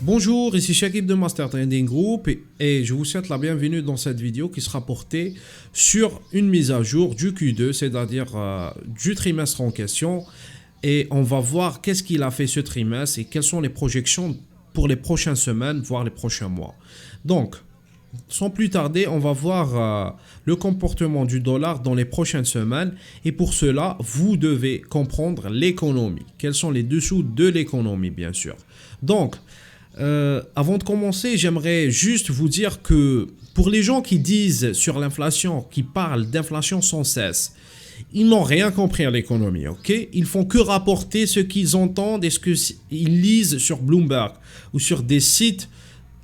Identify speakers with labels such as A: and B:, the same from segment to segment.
A: Bonjour, ici Shakib de Master Trading Group et je vous souhaite la bienvenue dans cette vidéo qui sera portée sur une mise à jour du Q2, c'est-à-dire du trimestre en question. Et on va voir qu'est-ce qu'il a fait ce trimestre et quelles sont les projections pour les prochaines semaines, voire les prochains mois. Donc, sans plus tarder, on va voir le comportement du dollar dans les prochaines semaines. Et pour cela, vous devez comprendre l'économie. Quels sont les dessous de l'économie, bien sûr. Donc, avant de commencer, j'aimerais juste vous dire que pour les gens qui disent sur l'inflation, qui parlent d'inflation sans cesse, ils n'ont rien compris à l'économie, ok? Ils font que rapporter ce qu'ils entendent et ce qu'ils lisent sur Bloomberg ou sur des sites,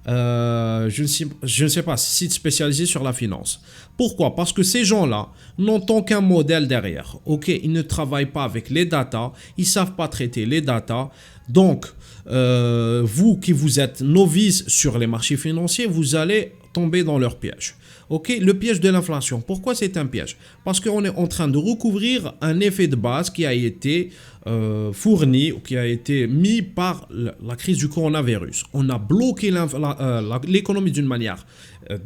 A: je ne sais pas, sites spécialisés sur la finance. Pourquoi? Parce que ces gens-là n'ont aucun modèle derrière, ok? Ils ne travaillent pas avec les datas, ils ne savent pas traiter les datas, donc vous qui vous êtes novice sur les marchés financiers, vous allez tomber dans leur piège. Ok, le piège de l'inflation. Pourquoi c'est un piège? Parce qu'on est en train de recouvrir un effet de base qui a été fourni ou qui a été mis par la crise du coronavirus. On a bloqué l'économie d'une manière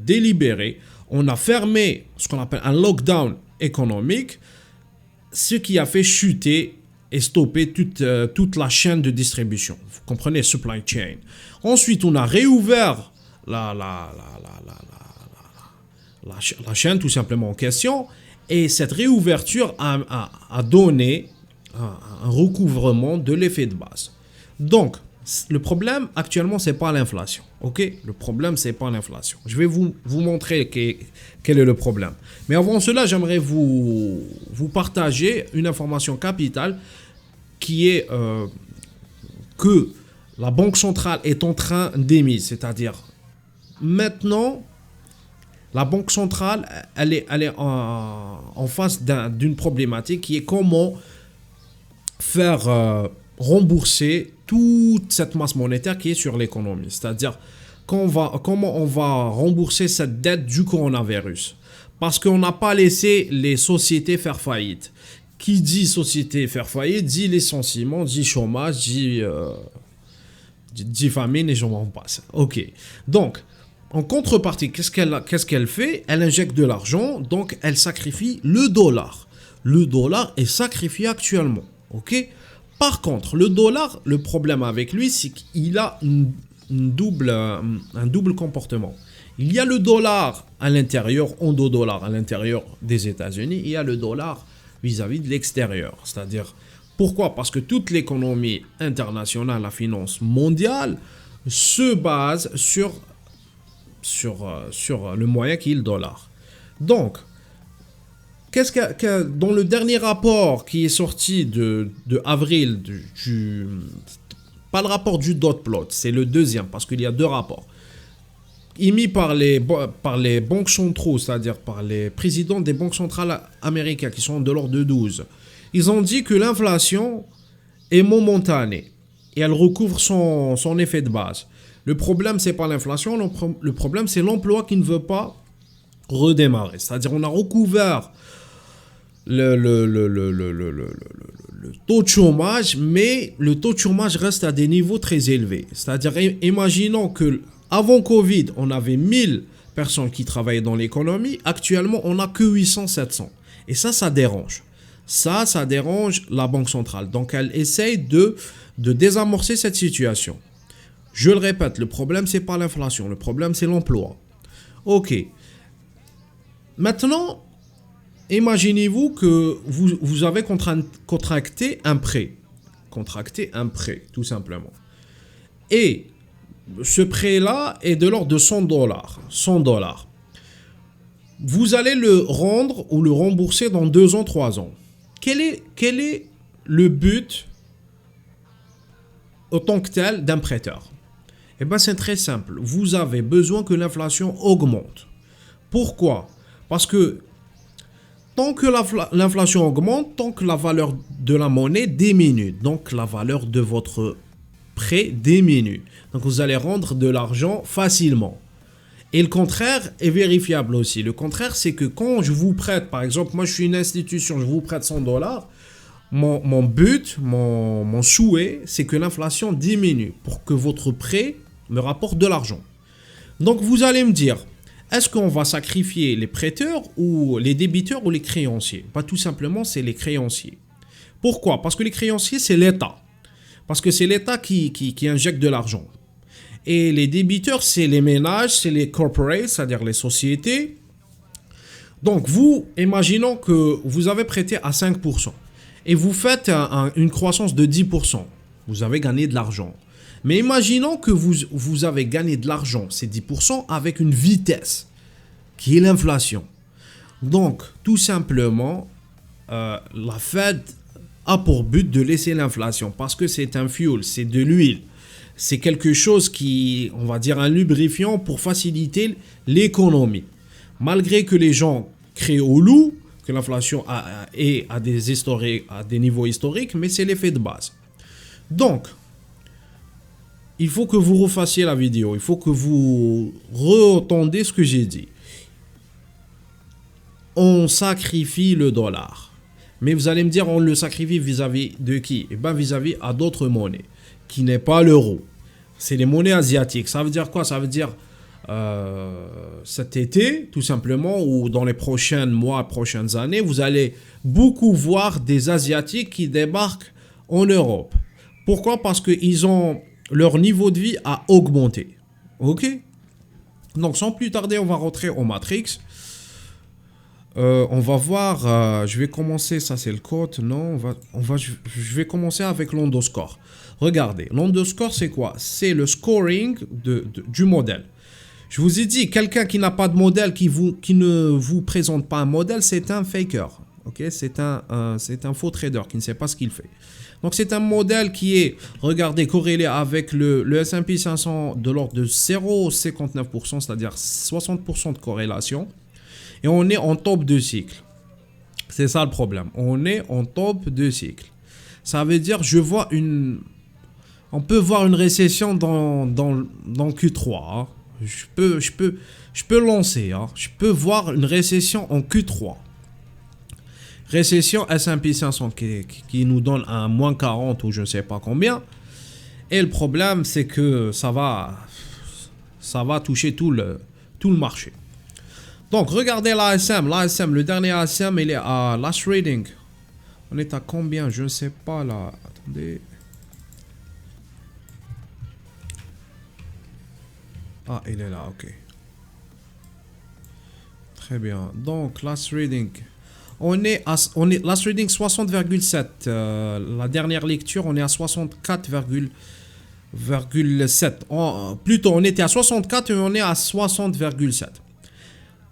A: délibérée. On a fermé ce qu'on appelle un lockdown économique, ce qui a fait chuter et stopper toute la chaîne de distribution. Vous comprenez, supply chain. Ensuite, on a réouvert la chaîne tout simplement en question. Et cette réouverture a donné un recouvrement de l'effet de base. Donc, le problème actuellement, c'est pas l'inflation. Ok? Le problème, c'est pas l'inflation. Je vais vous montrer quel est le problème. Mais avant cela, j'aimerais vous partager une information capitale qui est que la Banque centrale est en train d'émettre. C'est-à-dire, maintenant, la Banque centrale, elle est en face d'une problématique qui est comment faire rembourser toute cette masse monétaire qui est sur l'économie. C'est-à-dire comment on va rembourser cette dette du coronavirus. Parce qu'on n'a pas laissé les sociétés faire faillite. Qui dit société faire faillite, dit licenciement, dit chômage, dit famine et j'en passe. Ok. Donc, en contrepartie, qu'est-ce qu'elle fait? Elle injecte de l'argent, donc elle sacrifie le dollar. Le dollar est sacrifié actuellement. Ok? Par contre, le dollar, le problème avec lui, c'est qu'il a un double comportement. Il y a le dollar à l'intérieur, dollar à l'intérieur des États-Unis, il y a le dollar vis-à-vis de l'extérieur. C'est-à-dire, pourquoi? Parce que toute l'économie internationale, la finance mondiale, se base sur le moyen qui est le dollar. Donc, dans le dernier rapport qui est sorti de avril, pas le rapport du dot plot, c'est le deuxième, parce qu'il y a deux rapports, émis par les banques centraux, c'est-à-dire par les présidents des banques centrales américaines, qui sont de l'ordre de 12. Ils ont dit que l'inflation est momentanée et elle recouvre son effet de base. Le problème, c'est pas l'inflation, le problème, c'est l'emploi qui ne veut pas redémarrer. C'est-à-dire, on a recouvert le taux de chômage, mais le taux de chômage reste à des niveaux très élevés. C'est-à-dire, imaginons que avant Covid, on avait 1000 personnes qui travaillaient dans l'économie. Actuellement, on n'a que 800-700. Et ça dérange. Ça dérange la Banque centrale. Donc, elle essaye de désamorcer cette situation. Je le répète, le problème, c'est pas l'inflation. Le problème, c'est l'emploi. Ok. Maintenant, imaginez-vous que vous avez contracté un prêt. Contracté un prêt, tout simplement. Et ce prêt-là est de l'ordre de 100 dollars. 100 dollars. Vous allez le rendre ou le rembourser dans 2 ans, 3 ans. Quel est le but autant que tel d'un prêteur? Eh bien, c'est très simple. Vous avez besoin que l'inflation augmente. Pourquoi? Parce que tant que l'inflation augmente, tant que la valeur de la monnaie diminue, donc la valeur de votre prêt diminue. Donc, vous allez rendre de l'argent facilement. Et le contraire est vérifiable aussi. Le contraire, c'est que quand je vous prête, par exemple, moi je suis une institution, je vous prête 100 dollars, mon but, mon souhait, c'est que l'inflation diminue pour que votre prêt me rapporte de l'argent. Donc vous allez me dire, est-ce qu'on va sacrifier les prêteurs ou les débiteurs ou les créanciers? Pas tout simplement, c'est les créanciers. Pourquoi? Parce que les créanciers, c'est l'État. Parce que c'est l'État qui injecte de l'argent. Et les débiteurs, c'est les ménages, c'est les corporates, c'est-à-dire les sociétés. Donc vous, imaginons que vous avez prêté à 5% et vous faites une croissance de 10%. Vous avez gagné de l'argent. Mais imaginons que vous avez gagné de l'argent, c'est 10%, avec une vitesse qui est l'inflation. Donc, tout simplement, la Fed a pour but de laisser l'inflation parce que c'est un fuel, c'est de l'huile. C'est quelque chose qui, on va dire, un lubrifiant pour faciliter l'économie. Malgré que les gens créent au loup, que l'inflation est à des niveaux historiques, mais c'est l'effet de base. Donc, il faut que vous refassiez la vidéo. Il faut que vous re-entendez ce que j'ai dit. On sacrifie le dollar. Mais vous allez me dire, on le sacrifie vis-à-vis de qui? Eh bien, vis-à-vis à d'autres monnaies, qui n'est pas l'euro. C'est les monnaies asiatiques. Ça veut dire quoi? Ça veut dire cet été, tout simplement, ou dans les prochains mois, prochaines années, vous allez beaucoup voir des Asiatiques qui débarquent en Europe. Pourquoi? Parce qu'ils ont... leur niveau de vie a augmenté. Ok? Donc, sans plus tarder, on va rentrer au Matrix. On va voir, je vais commencer, ça c'est le code, non, je vais commencer avec l'ondoscore. Regardez, l'ondoscore c'est quoi? C'est le scoring du modèle. Je vous ai dit, quelqu'un qui n'a pas de modèle, qui ne vous présente pas un modèle, c'est un faker. Ok? C'est un faux trader qui ne sait pas ce qu'il fait. Donc c'est un modèle qui est, regardez, corrélé avec le S&P 500 de l'ordre de 0,59%, c'est-à-dire 60% de corrélation. Et on est en top de cycle. C'est ça le problème. On est en top de cycle. Ça veut dire, on peut voir une récession dans Q3. Hein. Je peux lancer. Hein. Je peux voir une récession en Q3. Récession S&P 500 qui nous donne un moins 40 ou je ne sais pas combien. Et le problème, c'est que ça va toucher tout le marché. Donc, regardez l'ASM. L'ASM, le dernier ASM, il est à last reading. On est à combien? Je ne sais pas là. Attendez. Ah, il est là, ok. Très bien. Donc, last reading. On est last reading 60,7. La dernière lecture, on est à 64,7. Plutôt, on était à 64 et on est à 60,7.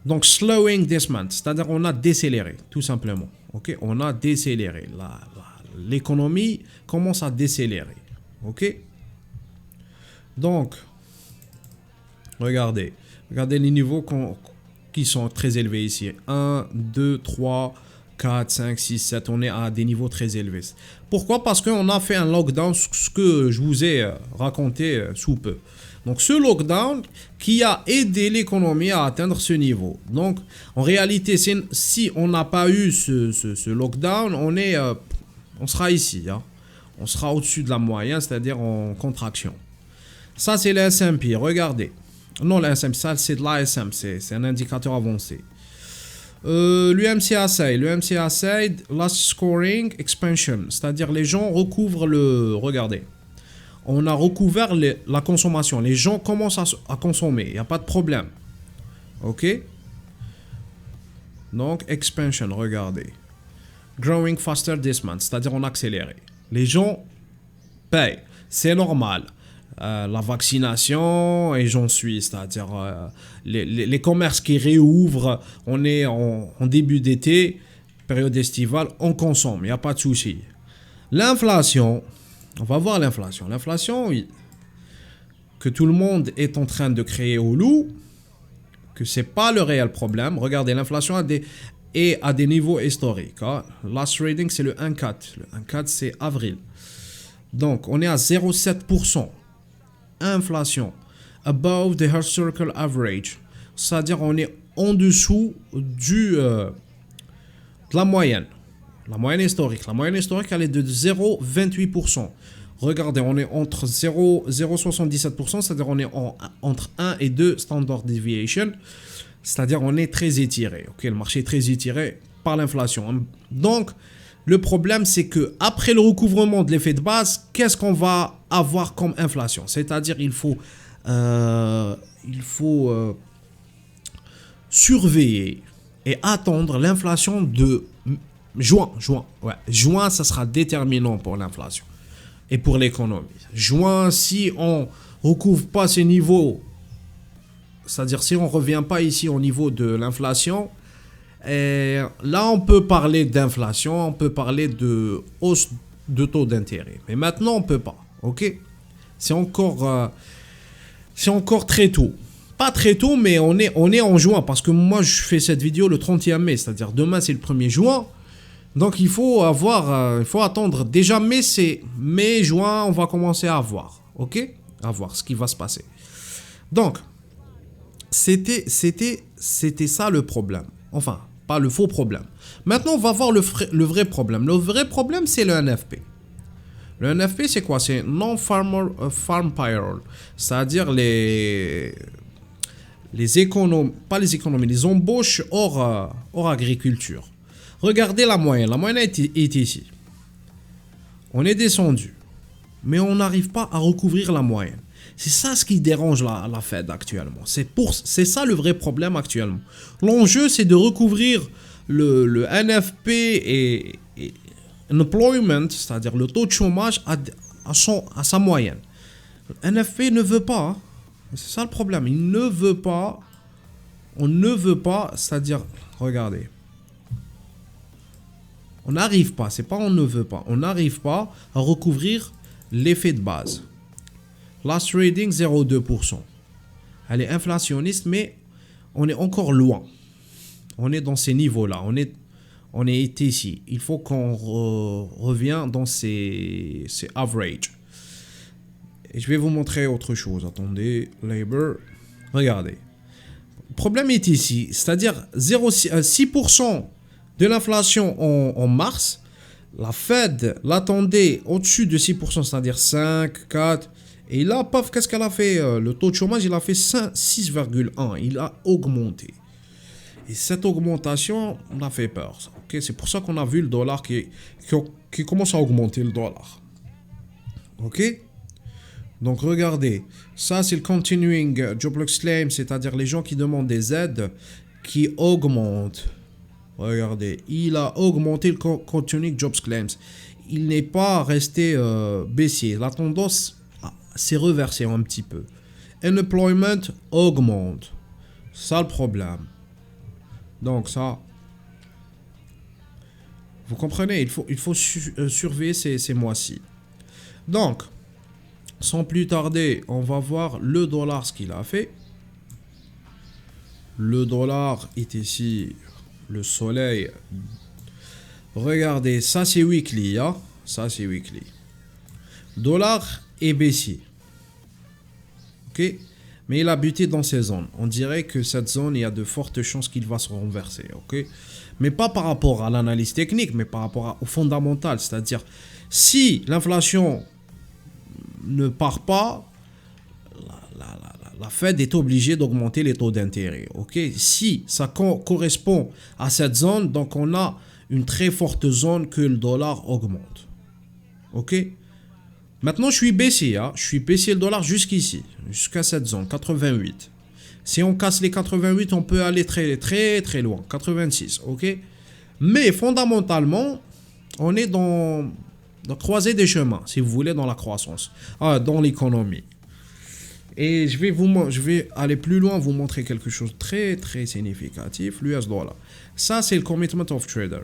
A: Donc, slowing this month, c'est-à-dire on a décéléré, tout simplement. Ok, on a décéléré. L'économie commence à décélérer. Ok. Donc, regardez les niveaux qui sont très élevés ici. 1, 2, 3, 4, 5, 6, 7. On est à des niveaux très élevés. Pourquoi? Parce qu'on a fait un lockdown, ce que je vous ai raconté sous peu. Donc, ce lockdown qui a aidé l'économie à atteindre ce niveau. Donc, en réalité, si on n'a pas eu ce lockdown, on sera ici. Hein. On sera au-dessus de la moyenne, c'est-à-dire en contraction. Ça, c'est le S&P. Regardez. Non, le S&P, ça, c'est de l'ASM. C'est un indicateur avancé. L'UMCA last scoring expansion. C'est-à-dire, les gens recouvrent regardez. On a recouvert la consommation. Les gens commencent à consommer. Il n'y a pas de problème. OK? Donc, expansion, regardez. Growing faster this month. C'est-à-dire, on a accéléré. Les gens payent. C'est normal. La vaccination, et j'en suis. C'est-à-dire, les commerces qui réouvrent. On est en début d'été, période estivale. On consomme. Il n'y a pas de souci. L'inflation... On va voir l'inflation. L'inflation, que tout le monde est en train de créer au loup, que ce n'est pas le réel problème. Regardez, l'inflation est à des niveaux historiques. Hein. Last reading, c'est le 1,4. Le 1,4, c'est avril. Donc, on est à 0,7%. Inflation. Above the historical average. C'est-à-dire, on est en dessous de la moyenne. La moyenne historique. La moyenne historique, elle est de 0,28%. Regardez, on est entre 0,77%, c'est-à-dire on est entre 1 et 2 standard deviation, c'est-à-dire on est très étiré. Ok, le marché est très étiré par l'inflation. Donc, le problème, c'est que après le recouvrement de l'effet de base, qu'est-ce qu'on va avoir comme inflation? C'est-à-dire, il faut surveiller et attendre l'inflation de juin. Ouais, juin, ça sera déterminant pour l'inflation et pour l'économie. Juin, si on recouvre pas ces niveaux, c'est-à-dire si on revient pas ici au niveau de l'inflation, et là, on peut parler d'inflation, on peut parler de hausse de taux d'intérêt. Mais maintenant, on peut pas. Ok? C'est encore très tôt. Pas très tôt, mais on est en juin. Parce que moi, je fais cette vidéo le 31 mai. C'est-à-dire demain, c'est le 1er juin. Donc, il faut attendre. Déjà, mai, juin, on va commencer à voir. Ok? À voir ce qui va se passer. Donc, c'était ça le problème. Enfin, pas le faux problème. Maintenant, on va voir le vrai problème. Le vrai problème, c'est le NFP. Le NFP, c'est quoi? C'est Non-Farm Payroll. C'est-à-dire les embauches hors agriculture. Regardez la moyenne. La moyenne est ici. On est descendu. Mais on n'arrive pas à recouvrir la moyenne. C'est ça ce qui dérange la Fed actuellement. C'est ça le vrai problème actuellement. L'enjeu, c'est de recouvrir le NFP et employment, c'est-à-dire le taux de chômage à sa moyenne. Le NFP ne veut pas. Hein. C'est ça le problème. Il ne veut pas. On ne veut pas, c'est-à-dire, regardez. On n'arrive pas, c'est pas on ne veut pas. On n'arrive pas à recouvrir l'effet de base. Last reading 0,2%. Elle est inflationniste, mais on est encore loin. On est dans ces niveaux-là. On est ici. Il faut qu'on revienne dans ces averages. Et je vais vous montrer autre chose. Attendez, labor. Regardez. Le problème est ici. C'est-à-dire 6% de l'inflation en mars. La Fed l'attendait au-dessus de 6%, c'est-à-dire 5, 4. Et là, paf, qu'est-ce qu'elle a fait? Le taux de chômage, il a fait 6,1. Il a augmenté. Et cette augmentation, on a fait peur. Okay? C'est pour ça qu'on a vu le dollar qui commence à augmenter, le dollar. Ok? Donc, regardez. Ça, c'est le continuing jobless claim, c'est-à-dire les gens qui demandent des aides qui augmentent. Regardez. Il a augmenté le continuing jobs claims. Il n'est pas resté baissier. La tendance s'est reversée un petit peu. Unemployment augmente. Ça, le problème. Donc ça, vous comprenez, il faut surveiller ces mois-ci. Donc, sans plus tarder, on va voir le dollar, ce qu'il a fait. Le dollar est ici, le soleil. Regardez, ça c'est weekly, hein? Ça c'est weekly. Dollar est baissier. Ok? Mais il a buté dans ces zones. On dirait que cette zone, il y a de fortes chances qu'il va se renverser. Ok? Mais pas par rapport à l'analyse technique, mais par rapport au fondamental. C'est-à-dire, si l'inflation ne part pas, la Fed est obligée d'augmenter les taux d'intérêt. Ok? Si ça correspond à cette zone, donc on a une très forte zone que le dollar augmente. Ok? Maintenant, je suis baissier. Hein? Je suis baissier le dollar jusqu'ici, jusqu'à cette zone, 88. Si on casse les 88, on peut aller très, très, très loin. 86, ok? Mais fondamentalement, on est dans croisée des chemins, si vous voulez, dans la croissance, dans l'économie. Et je vais aller plus loin, vous montrer quelque chose de très, très significatif, l'US dollar. Ça, c'est le commitment of trader.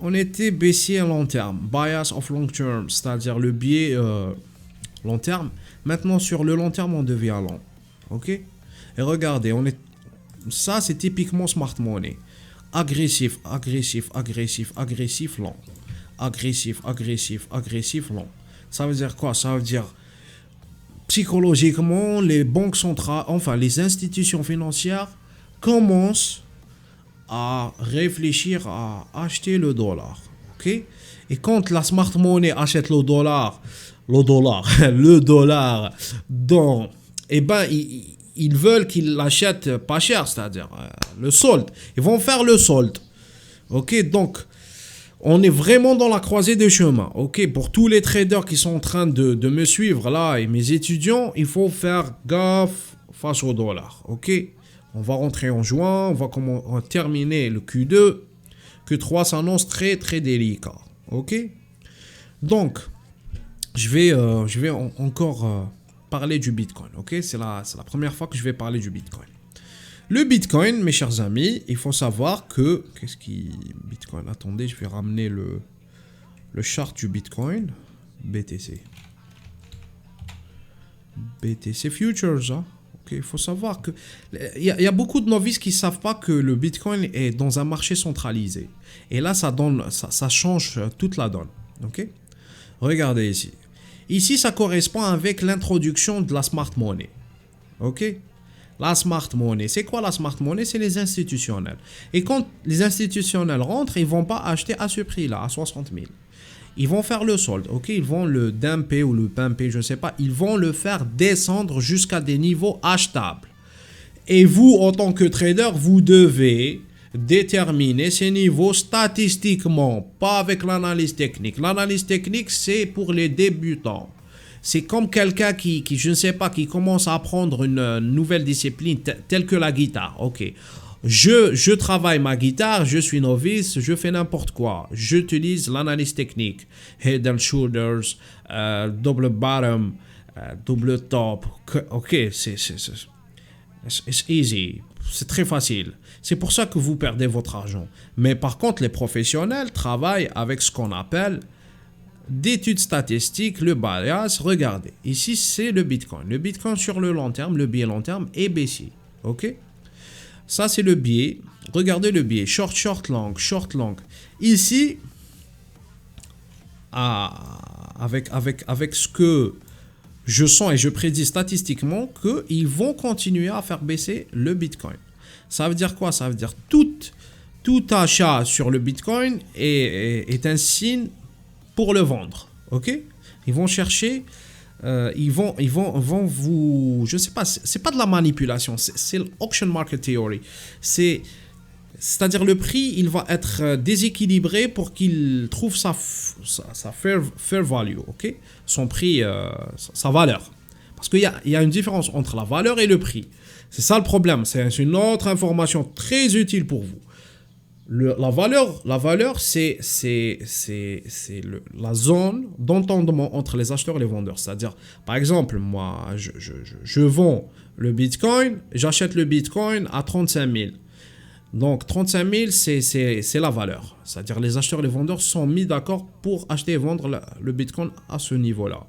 A: On était baissier à long terme, bias of long term, c'est-à-dire le biais long terme. Maintenant, sur le long terme, on devient long. Ok? Et regardez, ça, c'est typiquement smart money. Agressif, agressif, agressif, agressif, long. Agressif, agressif, agressif, long. Ça veut dire quoi? Ça veut dire, psychologiquement, les banques centrales, enfin, les institutions financières commencent à réfléchir à acheter le dollar. ok? Et quand la smart money achète le dollar, dans, eh ben, ils veulent qu'ils l'achètent pas cher, c'est-à-dire le solde. Ils vont faire le solde, ok? Donc, on est vraiment dans la croisée des chemins, ok? Pour tous les traders qui sont en train de me suivre là et mes étudiants, il faut faire gaffe face au dollar, ok? On va rentrer en juin, on va terminer le Q2. Q3 s'annonce très très délicat, ok? Donc, je vais encore parler du Bitcoin, ok? C'est la première fois que je vais parler du Bitcoin. Le Bitcoin, mes chers amis, il faut savoir que... Bitcoin, attendez, je vais ramener le chart du Bitcoin. BTC. BTC Futures, hein? Ok, il faut savoir que... Il y a beaucoup de novices qui ne savent pas que le Bitcoin est dans un marché centralisé. Et là, ça change toute la donne, ok? Regardez ici. Ici, ça correspond avec l'introduction de la smart money, ok? La smart money, c'est quoi la smart money? C'est les institutionnels. Et quand les institutionnels rentrent, ils ne vont pas acheter à ce prix-là, à 60 000. Ils vont faire le solde, ok? Ils vont le dumper ou le pumper, je ne sais pas. Ils vont le faire descendre jusqu'à des niveaux achetables. Et vous, en tant que trader, vous devez déterminer ces niveaux statistiquement, pas avec l'analyse technique. L'analyse technique, c'est pour les débutants. C'est comme quelqu'un qui, je ne sais pas, qui commence à apprendre une nouvelle discipline telle que la guitare. Ok, je travaille ma guitare, je suis novice, je fais n'importe quoi. J'utilise l'analyse technique. Head and shoulders, double bottom, double top. Ok, c'est easy. C'est très facile. C'est pour ça que vous perdez votre argent. Mais par contre, les professionnels travaillent avec ce qu'on appelle d'études statistiques, le bias. Regardez, ici c'est le Bitcoin. Le Bitcoin sur le long terme, le biais long terme est baissier. Ok? Ça c'est le biais. Regardez le biais. Short, short, long, short, long. Ici, avec ce que je sens et je prédis statistiquement qu'ils vont continuer à faire baisser le Bitcoin. Ça veut dire quoi? Ça veut dire tout achat sur le Bitcoin est un signe pour le vendre, ok? Ils vont chercher, ils vont vous, je sais pas, c'est pas de la manipulation, c'est l'auction market theory. C'est-à-dire le prix, il va être déséquilibré pour qu'il trouve sa fair value, ok? Son prix, sa valeur. Parce qu'il y a une différence entre la valeur et le prix. C'est ça le problème, c'est une autre information très utile pour vous. La valeur, c'est la zone d'entendement entre les acheteurs et les vendeurs. C'est-à-dire, par exemple, moi, je vends le Bitcoin, j'achète le Bitcoin à 35 000. Donc, 35 000, c'est la valeur. C'est-à-dire, les acheteurs et les vendeurs sont mis d'accord pour acheter et vendre le Bitcoin à ce niveau-là.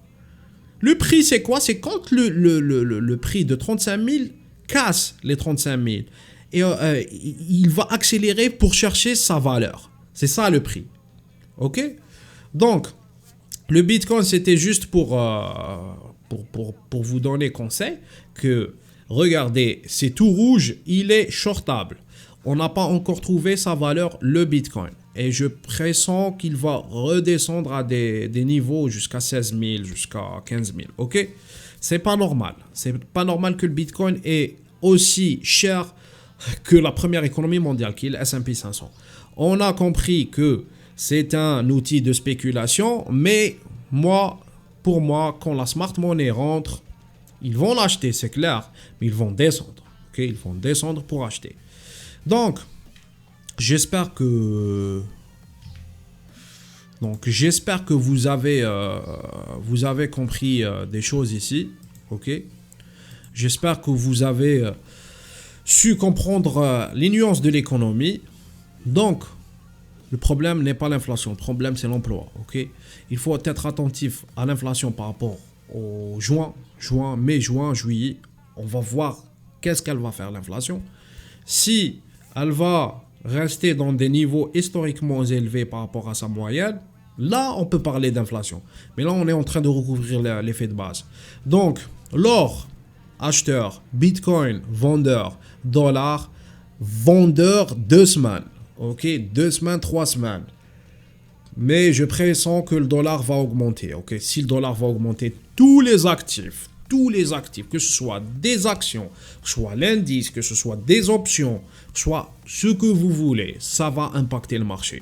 A: Le prix, c'est quoi? C'est quand le prix de 35 000 casse les 35 000. Et il va accélérer pour chercher sa valeur. C'est ça le prix. Ok? Donc, le Bitcoin, c'était juste pour vous donner conseil que, regardez, c'est tout rouge, il est shortable. On n'a pas encore trouvé sa valeur, le Bitcoin. Et je pressens qu'il va redescendre à des niveaux jusqu'à 16 000, jusqu'à 15 000. Ok? C'est pas normal. C'est pas normal que le Bitcoin est aussi cher que la première économie mondiale, qui est le S&P 500. On a compris que c'est un outil de spéculation, mais pour moi, quand la smart money rentre, ils vont l'acheter, c'est clair, mais ils vont descendre. Okay? Ils vont descendre pour acheter. Donc, j'espère que vous avez compris des choses ici. Ok? J'espère que vous avez su comprendre les nuances de l'économie. Donc, le problème n'est pas l'inflation, le problème c'est l'emploi. Ok? Il faut être attentif à l'inflation par rapport au mai, juin, juillet. On va voir qu'est-ce qu'elle va faire l'inflation. Si elle va rester dans des niveaux historiquement élevés par rapport à sa moyenne, là on peut parler d'inflation. Mais là on est en train de recouvrir l'effet de base. Donc, l'or, acheteur, Bitcoin, vendeur, dollar, vendeur 2 semaines. Ok, 2 semaines, 3 semaines. Mais je pressens que le dollar va augmenter. Ok, si le dollar va augmenter, tous les actifs, que ce soit des actions, que ce soit l'indice, que ce soit des options, soit ce que vous voulez, ça va impacter le marché.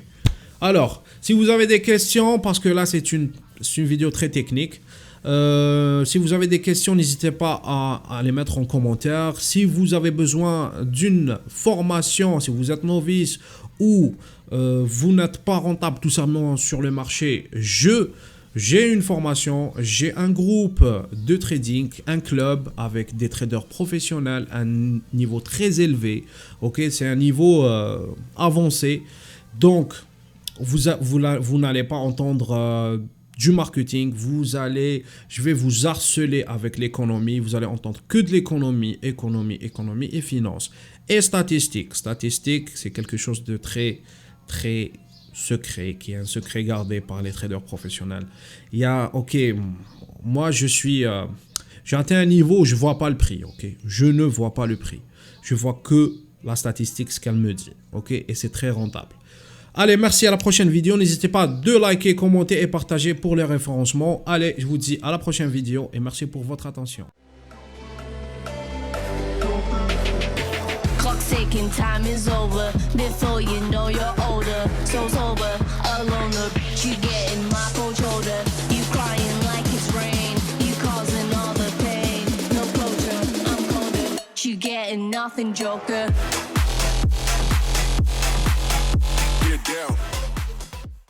A: Alors, si vous avez des questions, parce que là c'est une vidéo très technique, si vous avez des questions, n'hésitez pas à les mettre en commentaire. Si vous avez besoin d'une formation, si vous êtes novice ou vous n'êtes pas rentable tout simplement sur le marché, j'ai une formation, j'ai un groupe de trading, un club avec des traders professionnels, un niveau très élevé. Ok, c'est un niveau avancé. Donc, vous n'allez pas entendre du marketing, je vais vous harceler avec l'économie, vous allez entendre que de l'économie, économie et finance. Et statistiques, c'est quelque chose de très, très secret, qui est un secret gardé par les traders professionnels. Moi j'ai atteint un niveau où je ne vois pas le prix, ok, je ne vois pas le prix, je vois que la statistique, ce qu'elle me dit, ok, et c'est très rentable. Allez, merci, à la prochaine vidéo. N'hésitez pas de liker, commenter et partager pour les référencements. Allez, je vous dis à la prochaine vidéo et merci pour votre attention. Clock's ticking, time is over. Before you know you're older. So sober, alone, you getting my cold shoulder. You crying like it's rain. You causing all the pain. No closure, I'm colder. You getting nothing, Joker. Down.